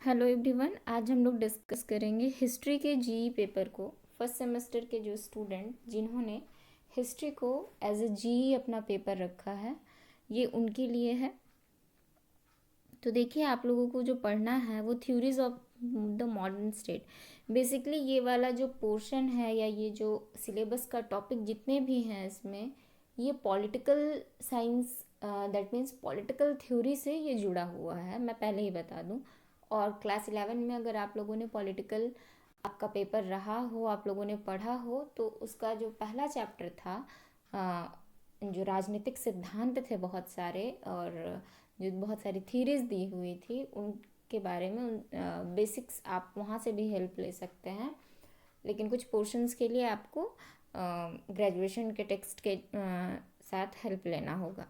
Hello everyone, आज हम लोग डिस्कस करेंगे हिस्ट्री के जीई पेपर को। फर्स्ट सेमेस्टर के जो स्टूडेंट जिन्होंने हिस्ट्री को एज ए जीई अपना पेपर रखा है, ये उनके लिए है। तो देखिए, आप लोगों को जो पढ़ना है वो theories of the modern state. Basically ये वाला जो पोर्शन है या ये जो सिलेबस का टॉपिक जितने भी हैं इसमें, ये political science that means political theory से ये जुड़ा हुआ है, मैं पहले ही बता दूं। और क्लास 11 में अगर आप लोगों ने पॉलिटिकल आपका पेपर रहा हो, आप लोगों ने पढ़ा हो, तो उसका जो पहला चैप्टर था, जो राजनीतिक सिद्धांत थे बहुत सारे और जो बहुत सारी थीरीज दी हुई थी, उनके बारे में बेसिक्स आप वहाँ से भी हेल्प ले सकते हैं। लेकिन कुछ पोर्शंस के लिए आपको ग्रेजुएशन के टेक्स्ट के साथ हेल्प लेना होगा।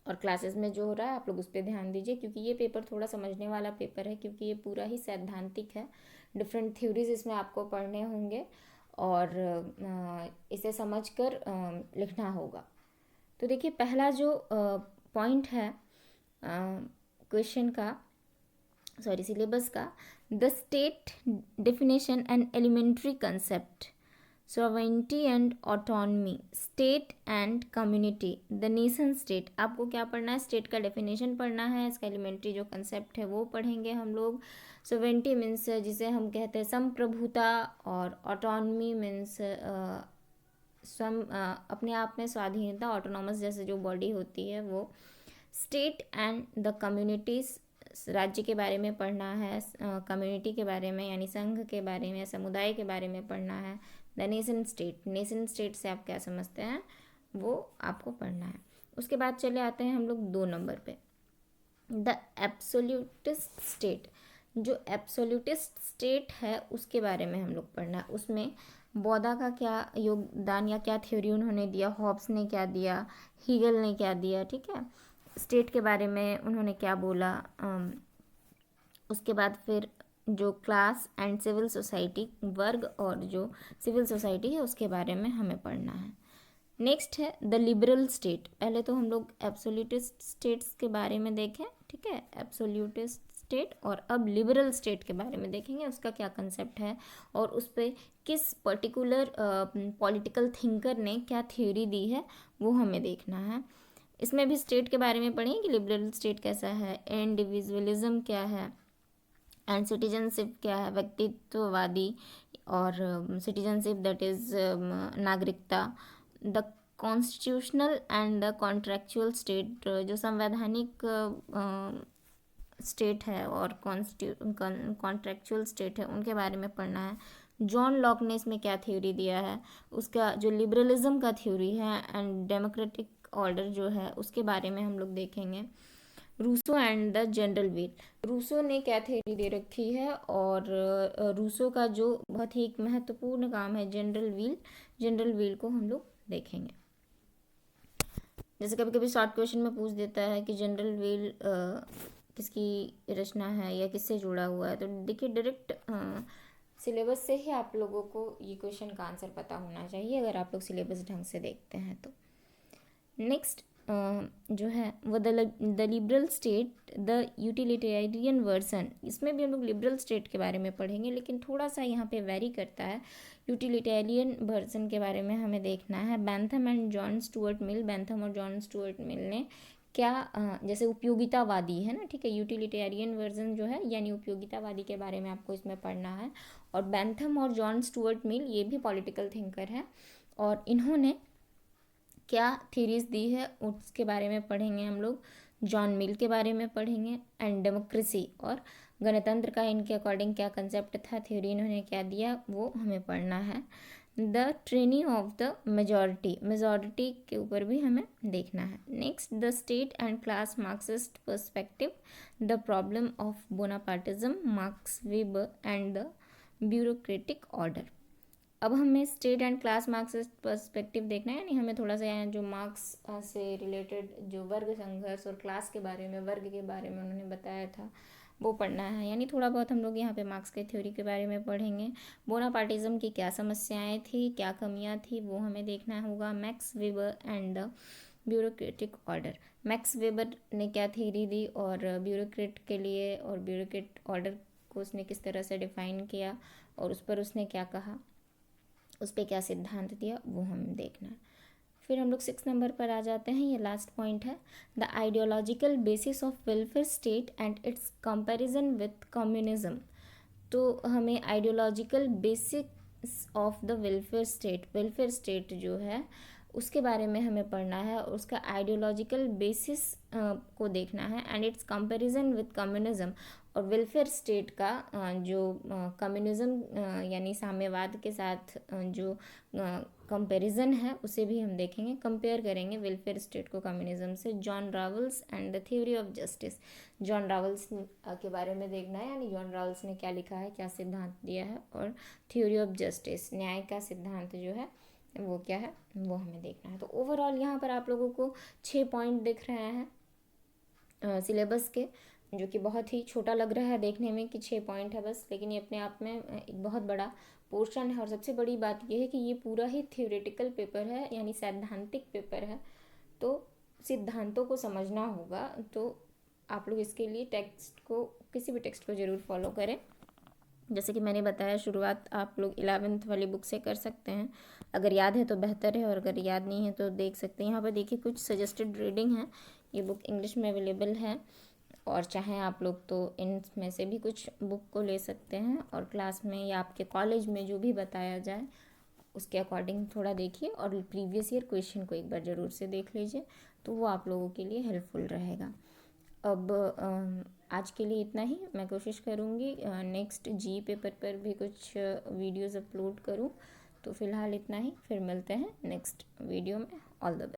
और क्लासेस में जो हो रहा है आप लोग उस पर ध्यान दीजिए, क्योंकि ये पेपर थोड़ा समझने वाला पेपर है, क्योंकि ये पूरा ही सैद्धांतिक है। डिफरेंट थ्योरीज इसमें आपको पढ़ने होंगे और इसे समझकर लिखना होगा। तो देखिए, पहला जो पॉइंट है क्वेश्चन का, सॉरी सिलेबस का, the state definition and elementary concept, sovereignty and autonomy, state and community, the nation state। आपको क्या पढ़ना है? स्टेट का डेफिनेशन पढ़ना है, इसका एलिमेंट्री जो कंसेप्ट है वो पढ़ेंगे हम लोग। सोवेरेंटी मीन्स जिसे हम कहते हैं संप्रभुता, और ऑटोनमी मीन्स अपने आप में स्वाधीनता, ऑटोनॉमस जैसे जो बॉडी होती है वो। स्टेट एंड द कम्युनिटीज, राज्य के बारे में पढ़ना है, कम्युनिटी के बारे में यानी संघ के बारे में, समुदाय के बारे में पढ़ना है। The nation state, nation state से आप क्या समझते हैं वो आपको पढ़ना है। उसके बाद चले आते हैं हम लोग 2 नंबर पे, द एब्सोल्यूटिस्ट स्टेट। जो एब्सोल्यूटिस्ट स्टेट है उसके बारे में हम लोग पढ़ना है। उसमें बौद्धा का क्या योगदान या क्या थ्योरी उन्होंने दिया, हॉब्स ने क्या दिया, हीगल ने क्या दिया, ठीक है। स्टेट के बारे में उन्होंने क्या बोला। उसके बाद फिर जो क्लास एंड सिविल सोसाइटी, वर्ग और जो सिविल सोसाइटी है उसके बारे में हमें पढ़ना है। नेक्स्ट है द लिबरल स्टेट। पहले तो हम लोग एब्सोल्यूटिस्ट स्टेट्स के बारे में देखें, ठीक है, एब्सोल्यूटिस्ट स्टेट, और अब लिबरल स्टेट के बारे में देखेंगे, उसका क्या कंसेप्ट है और उस पर किस पर्टिकुलर पॉलिटिकल थिंकर ने क्या थ्योरी दी है वो हमें देखना है। इसमें भी स्टेट के बारे में पढ़ेंगे कि लिबरल स्टेट कैसा है, इंडिविजुअलिज्म क्या है, एंड सिटीजनशिप क्या है, व्यक्तित्ववादी, और सिटीजनशिप दैट इज नागरिकता। The constitutional and the contractual state, जो संवैधानिक स्टेट है और कॉन्ट्रैक्चुअल स्टेट है, उनके बारे में पढ़ना है। जॉन लॉक ने इसमें क्या थ्योरी दिया है, उसका जो लिबरलिज्म का थ्योरी है एंड डेमोक्रेटिक ऑर्डर जो है उसके बारे में हम लोग देखेंगे। Rousseau and the general will, Rousseau ने क्या थ्योरी दे रखी है, और रूसो का जो बहुत ही एक महत्वपूर्ण काम है जनरल व्हील, जनरल व्हील को हम लोग देखेंगे। जैसे कभी कभी शॉर्ट क्वेश्चन में पूछ देता है कि जनरल व्हील किसकी रचना है या किससे जुड़ा हुआ है, तो देखिए डायरेक्ट सिलेबस से ही आप लोगों को ये क्वेश्चन का आंसर पता होना चाहिए, अगर आप लोग सिलेबस ढंग से देखते हैं तो। नेक्स्ट जो है वो the liberal state, the utilitarian version. इसमें भी हम लोग लिबरल स्टेट के बारे में पढ़ेंगे, लेकिन थोड़ा सा यहाँ पे वेरी करता है। यूटिलिटेरियन वर्जन के बारे में हमें देखना है। Bentham and John Stuart Mill, Bentham और जॉन स्टुअर्ट मिल ने क्या जैसे उपयोगितावादी है ना, ठीक है, यूटिलिटेरियन वर्जन जो है यानी उपयोगितावादी के बारे में आपको इसमें पढ़ना है। और बैंथम और जॉन स्टुअर्ट मिल ये भी पॉलिटिकल थिंकर है, और इन्होंने क्या थीरीज दी है उसके बारे में पढ़ेंगे हम लोग। जॉन मिल के बारे में पढ़ेंगे, एंड डेमोक्रेसी और गणतंत्र का इनके अकॉर्डिंग क्या कंसेप्ट था, थ्योरी इन्होंने क्या दिया, वो हमें पढ़ना है। The training of the majority, majority के ऊपर भी हमें देखना है। Next the state and class Marxist perspective, the problem of Bonapartism, Marx Weber and the bureaucratic order. अब हमें state and class Marxist perspective देखना है, यानी हमें थोड़ा सा यहाँ जो मार्क्स से रिलेटेड जो वर्ग संघर्ष और क्लास के बारे में, वर्ग के बारे में उन्होंने बताया था वो पढ़ना है। यानी थोड़ा बहुत हम लोग यहाँ पे मार्क्स के थ्योरी के बारे में पढ़ेंगे। बोनापार्टिज्म की क्या समस्याएं थी, क्या कमियां थी, वो हमें देखना होगा। Max weber and the bureaucratic order, max weber ने क्या थ्योरी दी और ब्यूरोक्रेट के लिए और ब्यूरोक्रेट ऑर्डर को उसने किस तरह से डिफाइन किया और उस पर उसने क्या कहा, उस पर क्या सिद्धांत दिया, वो हम देखना है। फिर हम लोग 6 नंबर पर आ जाते हैं, ये लास्ट पॉइंट है, the ideological basis of welfare state and it's comparison with communism. तो हमें ideological basis of the welfare state जो है उसके बारे में हमें पढ़ना है और उसका आइडियोलॉजिकल बेसिस को देखना है and it's comparison with communism. और वेलफेयर स्टेट का जो कम्युनिज्म यानी साम्यवाद के साथ जो कंपैरिजन है उसे भी हम देखेंगे, कंपेयर करेंगे वेलफेयर स्टेट को कम्युनिज्म से। John Rawls and the theory of justice, John Rawls के बारे में देखना है, यानी जॉन रावल्स ने क्या लिखा है, क्या सिद्धांत दिया है, और थ्योरी ऑफ जस्टिस, न्याय का सिद्धांत जो है वो क्या है, वो हमें देखना है। तो ओवरऑल यहाँ पर आप लोगों को 6 पॉइंट दिख रहे हैं सिलेबस के, जो कि बहुत ही छोटा लग रहा है देखने में कि 6 पॉइंट है बस, लेकिन ये अपने आप में एक बहुत बड़ा पोर्शन है। और सबसे बड़ी बात ये है कि ये पूरा ही थ्योरेटिकल पेपर है, यानी सैद्धांतिक पेपर है, तो सिद्धांतों को समझना होगा। तो आप लोग इसके लिए टेक्स्ट को, किसी भी टेक्स्ट को ज़रूर फॉलो करें। जैसे कि मैंने बताया, शुरुआत आप लोग 11th वाली बुक से कर सकते हैं, अगर याद है तो बेहतर है, और अगर याद नहीं है तो देख सकते हैं। यहाँ पर देखिए कुछ सजेस्टेड रीडिंग है, ये बुक इंग्लिश में अवेलेबल है, और चाहें आप लोग तो इनमें से भी कुछ बुक को ले सकते हैं और क्लास में या आपके कॉलेज में जो भी बताया जाए उसके अकॉर्डिंग थोड़ा देखिए, और प्रीवियस ईयर क्वेश्चन को एक बार ज़रूर से देख लीजिए, तो वो आप लोगों के लिए हेल्पफुल रहेगा। अब आज के लिए इतना ही। मैं कोशिश करूँगी नेक्स्ट जी पेपर पर भी कुछ वीडियोज़ अपलोड करूँ। तो फ़िलहाल इतना ही, फिर मिलते हैं नेक्स्ट वीडियो में। All the best.